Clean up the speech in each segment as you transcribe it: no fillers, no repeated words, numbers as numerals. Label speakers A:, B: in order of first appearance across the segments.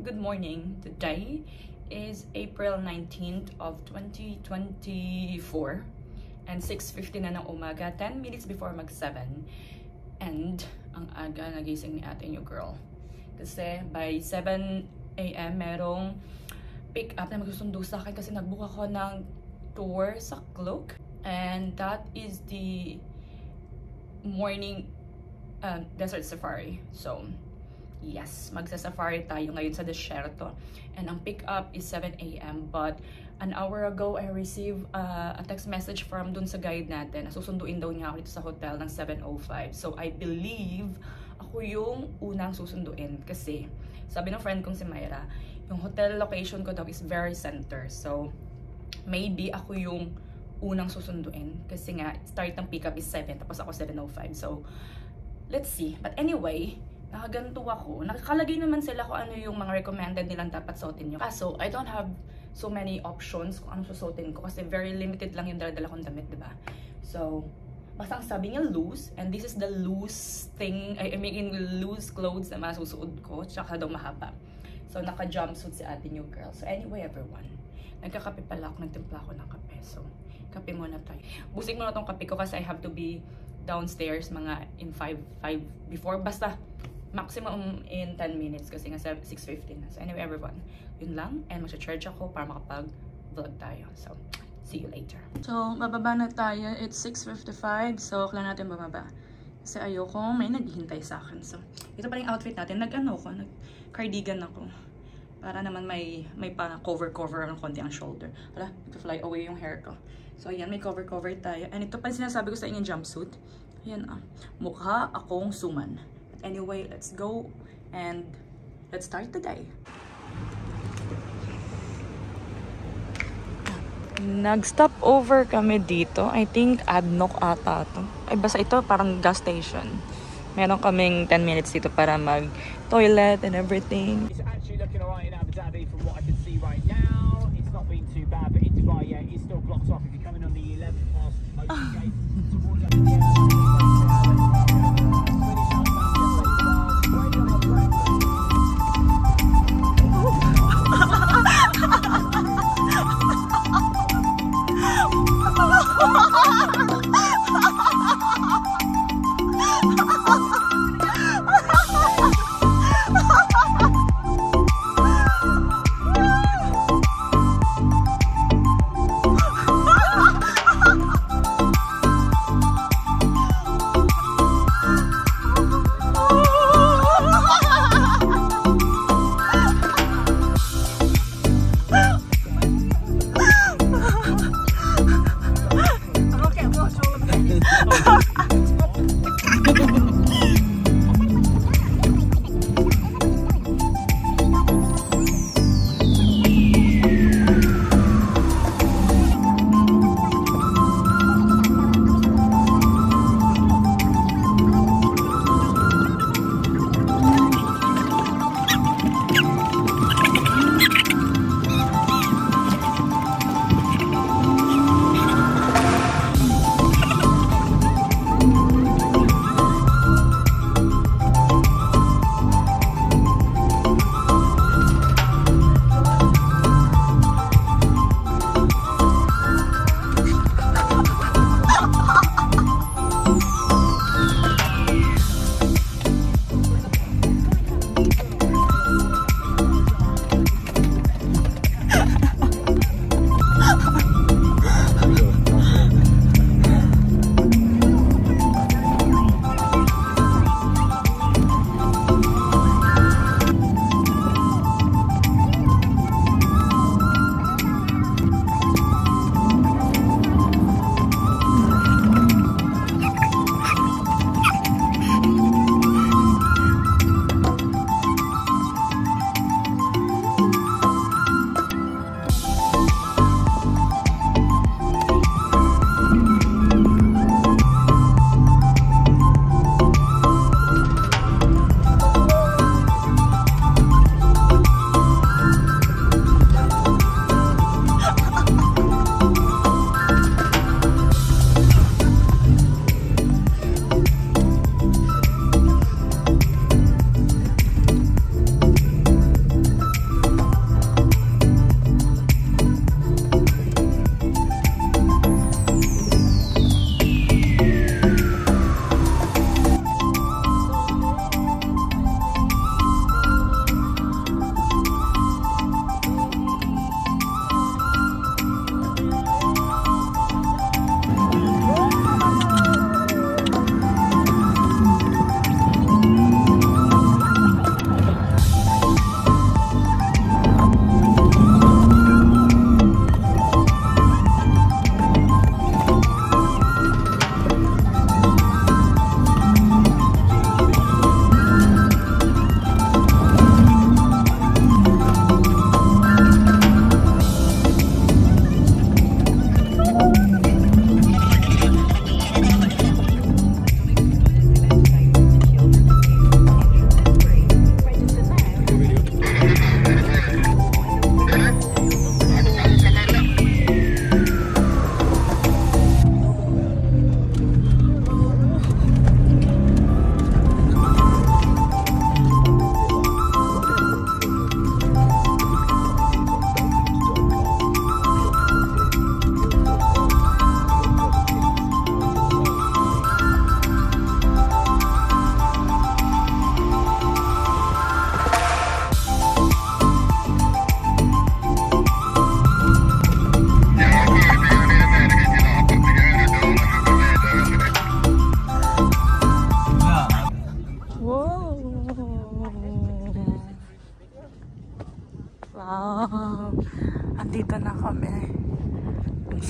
A: Good morning. Today is April 19th of 2024 and 6:50 na ng umaga, 10 minutes before mag-7. And ang aga nagising ni ate yung girl. Kasi by 7 AM merong pick up na magsusundo sa akin kasi nagbook ako ng tour sa Klook. And that is the morning desert safari. So yes, magsa-safari tayo ngayon sa desierto. And ang pick-up is 7 AM. But an hour ago, I received a text message from dun sa guide natin. Susunduin daw niya ako dito sa hotel ng 7:05. So I believe ako yung unang susunduin. Kasi sabi ng friend kong si Myra, yung hotel location ko daw is very center. So maybe ako yung unang susunduin. Kasi nga, start ng pick-up is 7. Tapos ako 7:05. So let's see. But anyway, nakaganto ako. Nakakalagay naman sila kung ano yung mga recommended nilang dapat suotin nyo. Kaso, I don't have so many options kung ano susuotin ko kasi very limited lang yung dala-dala kong damit, diba? So, basta ang sabi niya loose, and this is the loose thing, I mean loose clothes na masusuot ko, tsaka daw mahaba. So, naka-jumpsuit si ate new girl. So, anyway, everyone, nagkakape pala ako, nagtimpla ako ng kape. So, kape muna tayo. Busing muna tong kape ko kasi I have to be downstairs mga in 5 before, basta maximum in 10 minutes kasi nga 6:50 na. So anyway everyone, yun lang, and magsa-charge ako para makapag-vlog tayo. So, see you later. So, bababa na tayo. It's 6:55. So, kailangan natin bumaba. Kasi ayoko, may naghihintay sa akin. So, ito pa rin outfit natin. Nag-cardigan ako. Para naman may pa-cover ang konti ang shoulder. Wala, fly away yung hair ko. So, ayan, may cover tayo. And ito pa sinasabi ko sa inyong jumpsuit. Ayan mukha akong suman. Anyway, let's go and let's start the day. Nag-stop over kami dito. I think Adnoc ata to. Ay, basta ito parang gas station. Meron kaming 10 minutes dito para mag-toilet and everything.
B: It's actually looking alright in Abu Dhabi from what I can see right now. It's not been too bad, but in Dubai, yeah, it's still blocked off. If you're coming on the 11th past open gate towards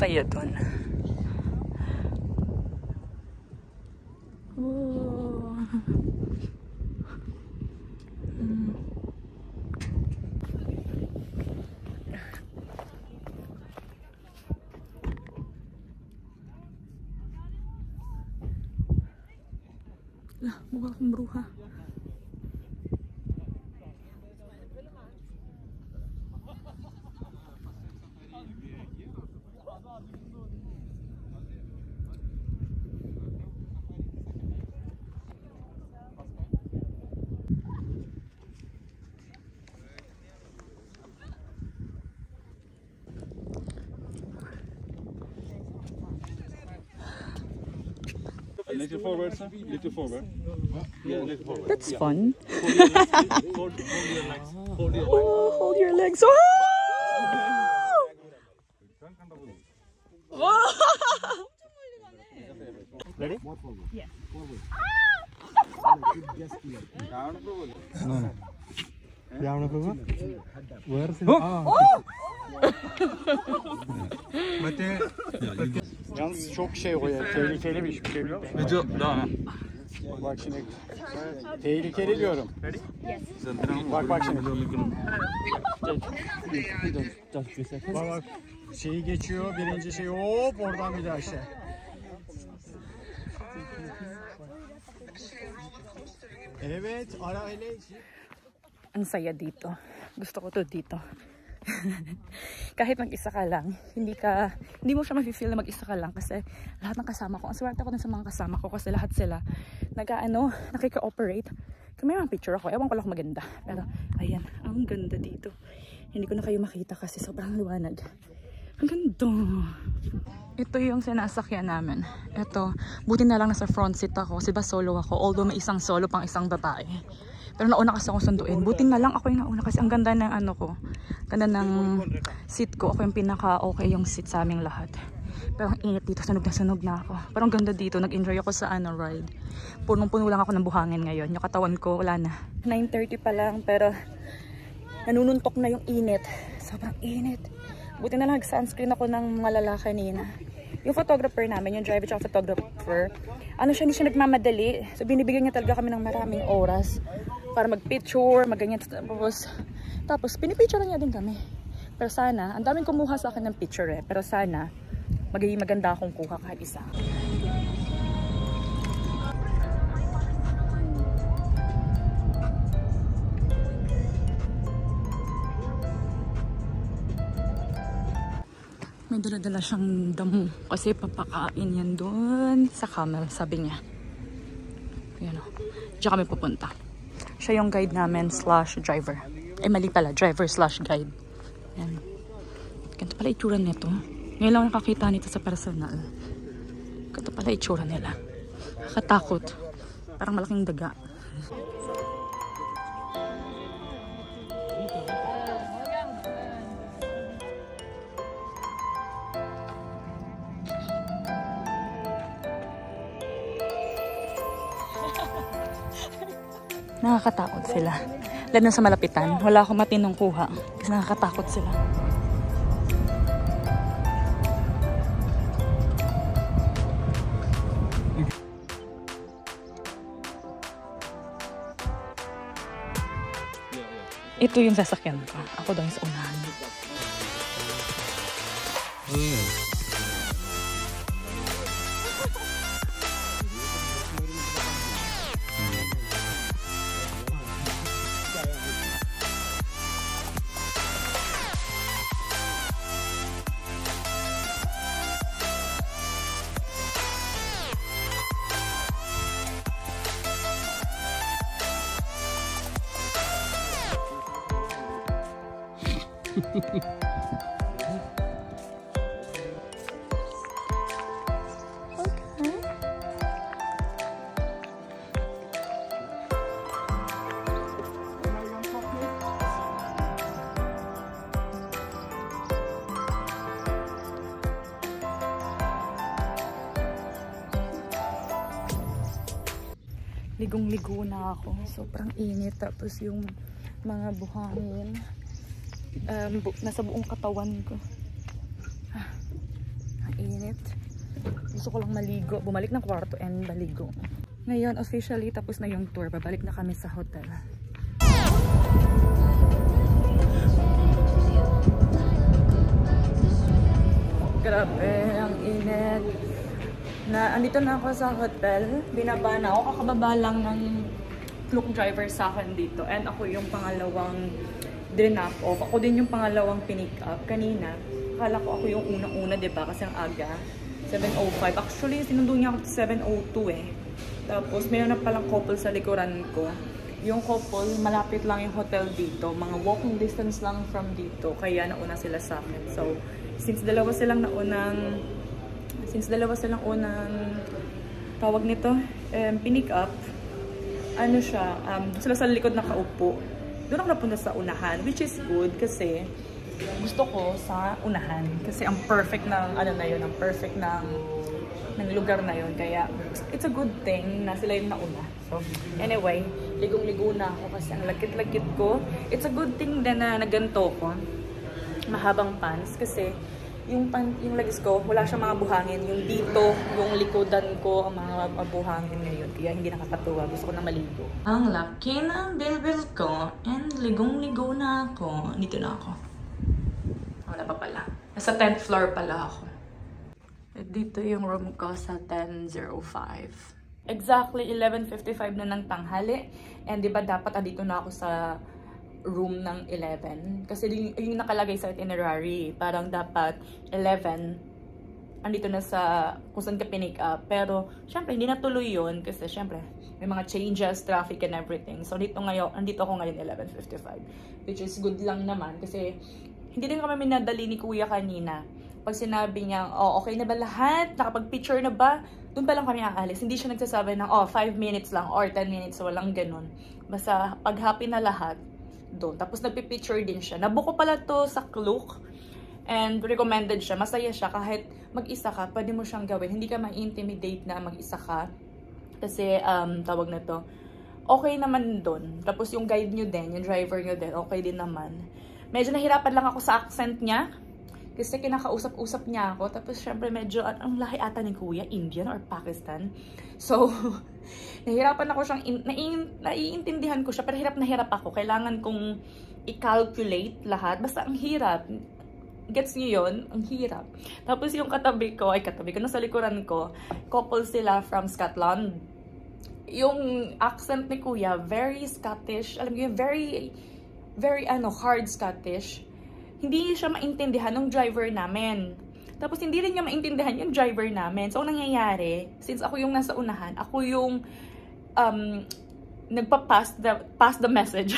A: saya dun. Oh. Lah, mukha akong bruha.
C: A little forward, sir. Little forward. Yeah, little forward.
A: That's fun.
C: Hold your legs. Hold your legs.
A: Oh, hold your legs. Oh!
C: Ready?
A: Yes.
B: Yalnız çok şey o ya. Tehlikeli bir şey biliyor musun? Bak şimdi. Tehlikeli diyorum. Bak şimdi. Bak. Şeyi geçiyor. Birinci şey hop oradan bir daha aşağı. Evet. Ara hele.
A: Ang saya dito. Gusto ko to dito. Kahit mag-isa ka lang, hindi mo siya ma-feel na mag-isa ka lang kasi lahat ng kasama ko, ang swerte ko din sa mga kasama ko kasi lahat sila nakika-operate. May mga picture ako, ewan ko lang maganda. Pero ayan, ang ganda dito. Hindi ko na kayo makita kasi sobrang liwanag. Ang ganda. Ito yung sinasakyan namin. Ito, buti na lang nasa front seat ako kasi ba solo ako, although may isang solo pang isang babae. Pero nauna kasi akong sunduin. Buti na lang ako yung nauna kasi ang ganda ng ano ko. Ganda ng seat ko. Ako yung pinaka-okay yung seat sa aming lahat. Pero ang init dito. Sunog na ako. Pero ang ganda dito. Nag-enjoy ako sa ride. Punong-puno lang ako ng buhangin ngayon. Yung katawan ko, wala na. 9:30 pa lang. Pero nanununtok na yung init. Sobrang init. Buti na lang nag-sunscreen ako ng malala kanina. Yung photographer namin, yung driver at photographer, hindi siya nagmamadali. So binibigyan niya talaga kami ng maraming oras para mag-picture, mag-ganyan. Tapos pinipicture niya din kami. Pero sana, ang daming kumuha sa akin ng picture pero sana, magiging maganda akong kuha kahit isa. May dala-dala siyang damo kasi papakain yan doon sa camel, sabi niya. Yan o. Diyan kami pupunta. Siya yung guide namin / driver. Mali pala. Driver / guide. Yan. Ganito pala itsura nito. Ngayon lang nakakita nito sa personal. Ganito pala itsura nila. Nakatakot. Parang malaking daga. Nakakatakot sila. Lalo na sa malapitan. Wala akong matinong kuha. Kasi nakakatakot sila. Ito yung sasakyan ko. Ako daw yung sa unahan. Ligong-ligo na ako. Sobrang init. Tapos yung mga buhangin nasa buong katawan ko. Gusto ko lang maligo, bumalik ng kwarto and maligo. Ngayon, officially, tapos na yung tour. Babalik na kami sa hotel. Grabe, ang init. Andito na ako sa hotel. Binaba na ako. Kakababa lang ng Klook driver sa akin dito. And ako yung pangalawang dinap off. Ako din yung pangalawang pinick up. Kanina, akala ko ako yung unang-una, diba? Kasi ang aga. 7:05. Actually, sinundo niya ako sa 7:02 eh. Tapos, mayroon na palang couple sa likuran ko. Yung couple, malapit lang yung hotel dito. Mga walking distance lang from dito. Kaya nauna sila sa akin. So, since dalawa silang tawag nito, pinick up, ano siya, sila sa likod nakaupo. Doon ako napunta sa unahan, which is good kasi gusto ko sa unahan. Kasi ang perfect ng, ano na yun, ang perfect ng lugar na yun. Kaya, it's a good thing na sila yung nauna. So, anyway, ligong-ligo na ako kasi ang lagkit-lagkit ko. It's a good thing din na naganto ko. Mahabang pants kasi yung legs ko, wala siyang mga buhangin. Yung dito, yung likodan ko, ang mga buhangin ngayon. Kaya hindi nakakatuwa. Gusto ko na maligo. Ang laki ng bilbil ko and ligong-ligo na ako. Dito na ako. Wala pa pala. Nasa 10th floor pala ako. Dito yung room ko sa 10:05. Exactly 11:55 na ng tanghali. And diba dapat andito na ako sa room ng 11 kasi yung nakalagay sa itinerary parang dapat 11 andito na sa kung saan ka pinick up, pero syempre hindi natuloy yun kasi syempre may mga changes, traffic and everything. So andito ako ngayon 11:55, which is good lang naman kasi hindi din kami minadali ni kuya kanina. Pag sinabi niya, oh okay na ba lahat, nakapag-picture na ba, doon pa lang kami aalis. Hindi siya nagsasabi ng 5 minutes lang or 10 minutes, walang ganun. Basta pag happy na lahat doon. Tapos nagpipicture din siya. Nabuko pala to sa Klook and recommended siya. Masaya siya kahit mag-isa ka, pwede mo siyang gawin. Hindi ka ma-intimidate na mag-isa ka. Kasi tawag na to, okay naman doon. Tapos yung guide nyo din, yung driver nyo din, okay din naman. Medyo nahirapan lang ako sa accent niya. Kasi kinakausap-usap niya ako. Tapos syempre medyo, ang lahi ata ni kuya, Indian or Pakistan. So, nahirapan ako siyang, naiintindihan ko siya, pero hirap na hirap ako. Kailangan kong i-calculate lahat. Basta ang hirap. Gets niyo yun? Ang hirap. Tapos yung katabi ko, nasa likuran ko, couple sila from Scotland. Yung accent ni kuya, very Scottish. Alam mo yun, very hard Scottish. Hindi siya maintindihan ng driver namin. Tapos hindi rin niya maintindihan yung driver namin. So, ang nangyayari, since ako yung nasa unahan, ako yung pass the message.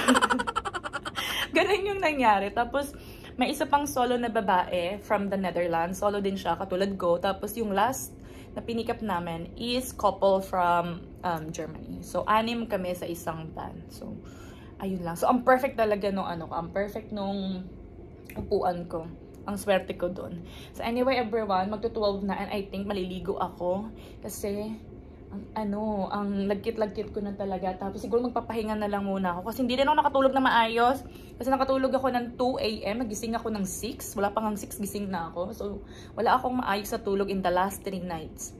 A: Ganun yung nangyari. Tapos, may isa pang solo na babae from the Netherlands. Solo din siya, katulad ko. Tapos, yung last na pinik up namin is couple from Germany. So, 6 kami sa isang van. So, ayun lang. So, ang perfect talaga nung ang perfect nung upuan ko. Ang swerte ko doon. So anyway everyone, magto-12 na and I think maliligo ako kasi ang lagkit-lagkit ko na talaga. Tapos siguro magpapahinga na lang muna ako kasi hindi rin ako nakatulog na maayos. Kasi nakatulog ako ng 2 AM, nagising ako ng 6. Wala pang 6 gising na ako. So wala akong maayos sa tulog in the last 3 nights.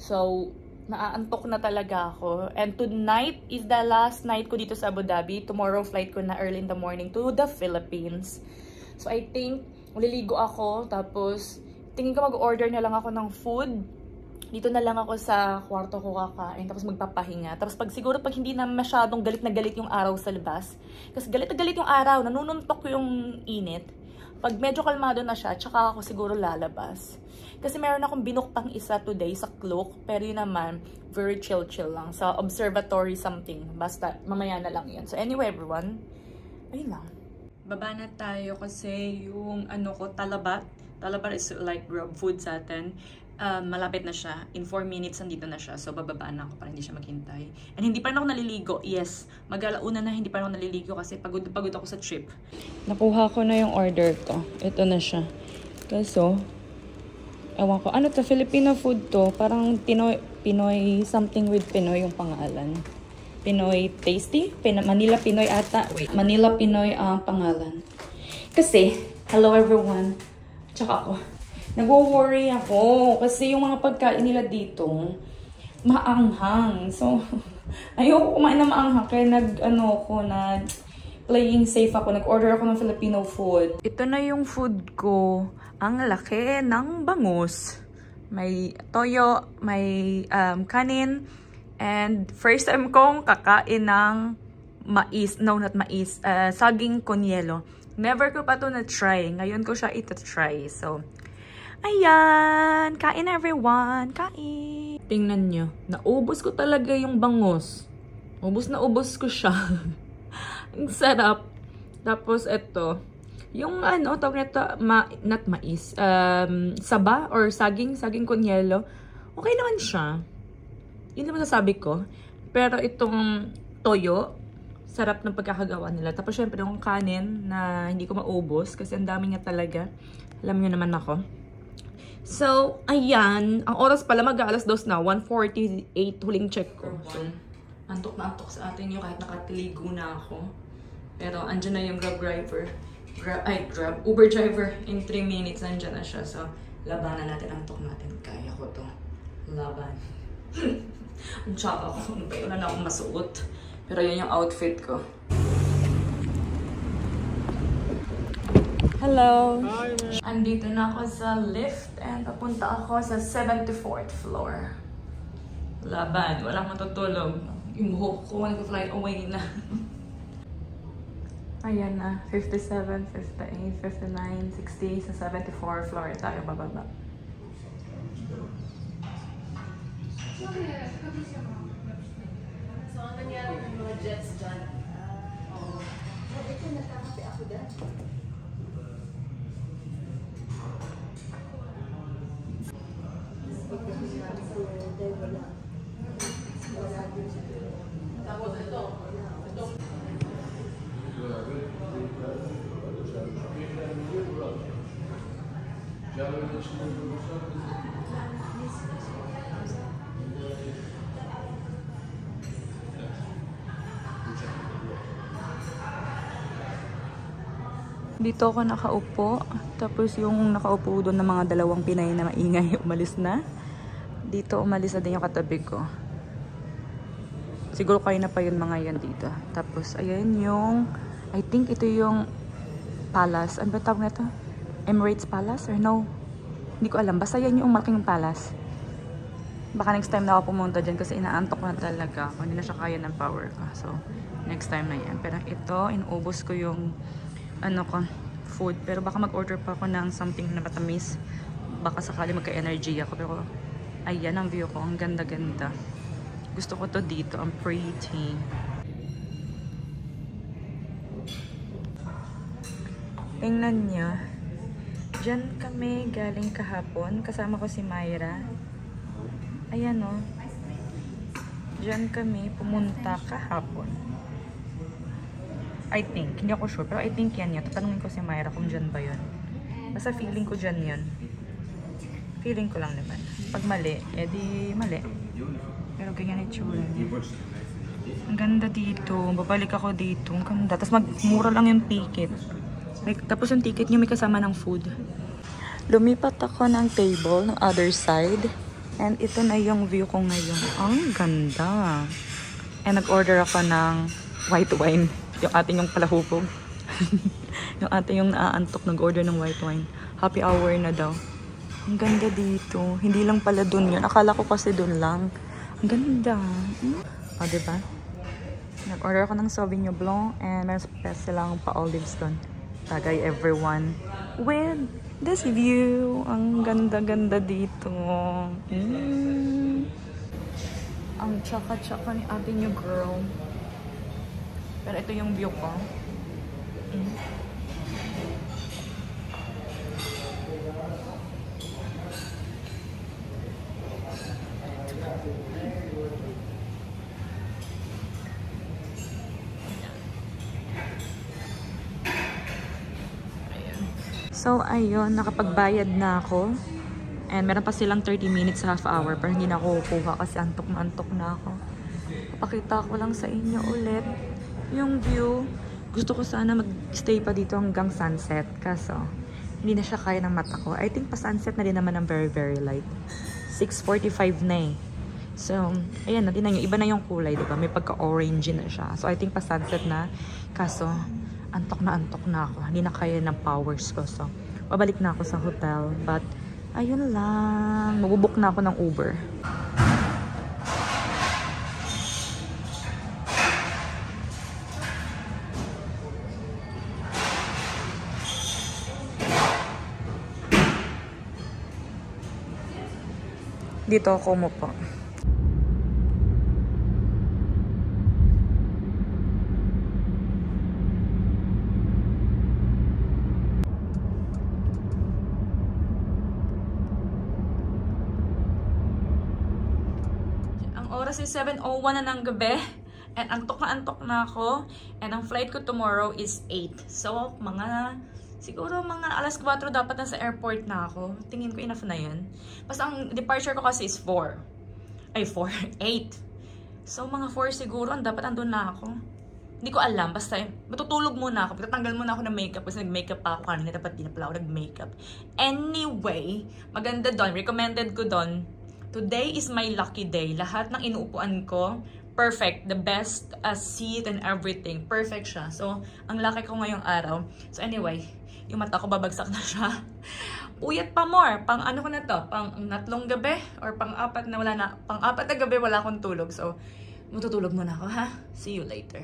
A: So naaantok na talaga ako. And tonight is the last night ko dito sa Abu Dhabi. Tomorrow flight ko na early in the morning to the Philippines. So I think maliligo ako, tapos tingin ko mag-order na lang ako ng food. Dito na lang ako sa kwarto ko kakain, tapos magpapahinga. Tapos siguro pag hindi na masyadong galit na galit yung araw sa labas, kasi galit na galit yung araw, nanununtok yung init. Pag medyo kalmado na siya, tsaka ako siguro lalabas. Kasi meron akong binukpang isa today sa Klook, pero yun naman, very chill lang. Sa observatory something, basta mamaya na lang yun. So anyway everyone, ayun lang. Baba na tayo kasi yung talabat is like grub food sa atin. Malapit na siya. In 4 minutes nandito na siya. So bababa na ako para hindi siya maghintay. And hindi pa rin ako naliligo. Yes, mag-alauna na hindi pa rin ako naliligo kasi pagod ako sa trip. Nakuha ko na yung order ko. Ito na siya. Kaso, ewan ko. Ano to? Filipino food to. Parang Pinoy, something with Pinoy yung pangalan. Pinoy Tasty? Manila Pinoy ata. Wait, Manila Pinoy ang pangalan. Kasi, hello everyone. Tsaka ako. Nagwo-worry ako kasi yung mga pagkain nila dito maanghang. So, ayoko kumain na maanghang kaya playing safe ako. Nag-order ako ng Filipino food. Ito na yung food ko. Ang laki ng bangus. May toyo, may kanin, and first time kong kakain ng mais. No, not mais. Saging con yelo. Never ko pa to na-try. Ngayon ko siya ito-try. So, ayan! Kain everyone! Kain! Tingnan nyo. Naubos ko talaga yung bangus. Ubos na ubos ko siya. Ang sarap. Tapos, ito. Yung tawag nito, not mais. Saba or saging con yelo. Okay naman siya. Yun naman sasabi ko. Pero itong toyo, sarap ng pagkakagawa nila. Tapos syempre yung kanin na hindi ko maubos kasi ang dami nga talaga. Alam niyo naman ako. So, ayan. Ang oras pala mag-aalas 2 na. 1:48 huling check ko. So, antok na antok sa atin yung kahit nakatiligo na ako. Pero andyan na yung Grab driver. Uber driver. In 3 minutes nandyan na siya. So, labanan natin. Antok natin. Kaya ko to. Laban. Ang tsaka ko. Wala na akong masuot. Pero yun yung outfit ko. Hello! Hi, andito na ako sa lift and papunta ako sa 74th floor. Laban. Walang matutulog. Yung buhok ko nag-fly away na. Ayan na. 57, 58, 59, 60 sa 74th floor tayo bababa. So, ang nangyari ng mga jets dyan? Ito, nagkakape ako dyan. Tapos ito. Dito ako nakaupo. Tapos yung nakaupo doon ng mga dalawang Pinay na maingay, umalis na. Dito umalis na din yung katabi ko. Siguro kayo na pa yun mga yan dito. Tapos ayan yung, I think ito yung palace. Ano ba tawag na ito? Emirates Palace or no? Hindi ko alam. Basta yan yung malaking palace. Baka next time na ako pumunta dyan kasi inaantok na talaga ako. Hindi na siya kaya ng power ko. So, next time na yan. Pero ito, inuubos ko yung food. Pero baka mag-order pa ako ng something na matamis. Baka sakali magka-energy ako. Pero ayan ang view ko. Ang ganda-ganda. Gusto ko to dito. Ang pretty. Tingnan niyo. Diyan kami galing kahapon. Kasama ko si Myra. Ayan o. Diyan kami pumunta kahapon. I think. Hindi ako sure. Pero I think yan yun. Tatanungin ko si Myra kung dyan ba yun. Basta feeling ko dyan yun. Feeling ko lang naman. Pag mali, edi mali. Pero ganyan itsura. Ang ganda dito. Babalik ako dito. Ang ganda. Tapos magmura lang yung ticket. Tapos yung ticket nyo may kasama ng food. Lumipat ako ng table ng other side. And ito na yung view ko ngayon. Ang ganda. And nag-order ako ng white wine. Yung ating yung palahupog. Yung ating yung naaantok nag-order ng white wine. Happy hour na daw. Ang ganda dito. Hindi lang pala dun yun. Akala ko kasi dun lang. Ang ganda. O, diba? Nag-order ako ng Sauvignon Blanc and meron pa silang pa-olives dun. Tagay everyone with this view. Ang ganda-ganda dito. Ang tsaka-tsaka ni ate niyo, girl. Pero ito yung view ko. So, ayun, nakapagbayad na ako. And meron pa silang 30 minutes, half hour. Pero hindi na ako kukuha kasi antok na ako. Papakita ko lang sa inyo ulit yung view. Gusto ko sana mag-stay pa dito hanggang sunset. Kaso,
D: Hindi na siya kaya ng mata ko. I think pa-sunset na din naman ng very, very light. 6:45 na eh. So, ayan, natin na yung iba na yung kulay, diba? May pagka-orange na siya. So, I think pa-sunset na. Kaso, antok na ako. Hindi na kaya ng powers ko. So, babalik na ako sa hotel. But, ayun lang. Magbubook na ako ng Uber. Dito ako umupo.
A: Ang oras is 7:01 na ng gabi. And antok na ako. And ang flight ko tomorrow is 8. So, siguro mga alas 4 dapat na sa airport na ako. Tingin ko enough na yun. Basta ang departure ko kasi is 8. So, mga 4 siguro, dapat andun na ako. Hindi ko alam. Basta, matutulog muna ako. Tatanggal muna ako ng makeup kasi nag-makeup pa ako kanina. Dapat di na pala ako nag-makeup. Anyway, maganda doon. Recommended ko doon. Today is my lucky day. Lahat ng inuupuan ko, perfect. The best seat and everything. Perfect siya. So, ang lucky ko ngayong araw. So, anyway, yung mata ko babagsak na siya. Puyat pa more. Pang ano ko na to? Pang 3 gabi? Or pang 4 na wala na? Pang 4 na gabi wala akong tulog. So, matutulog muna ako ha. See you later.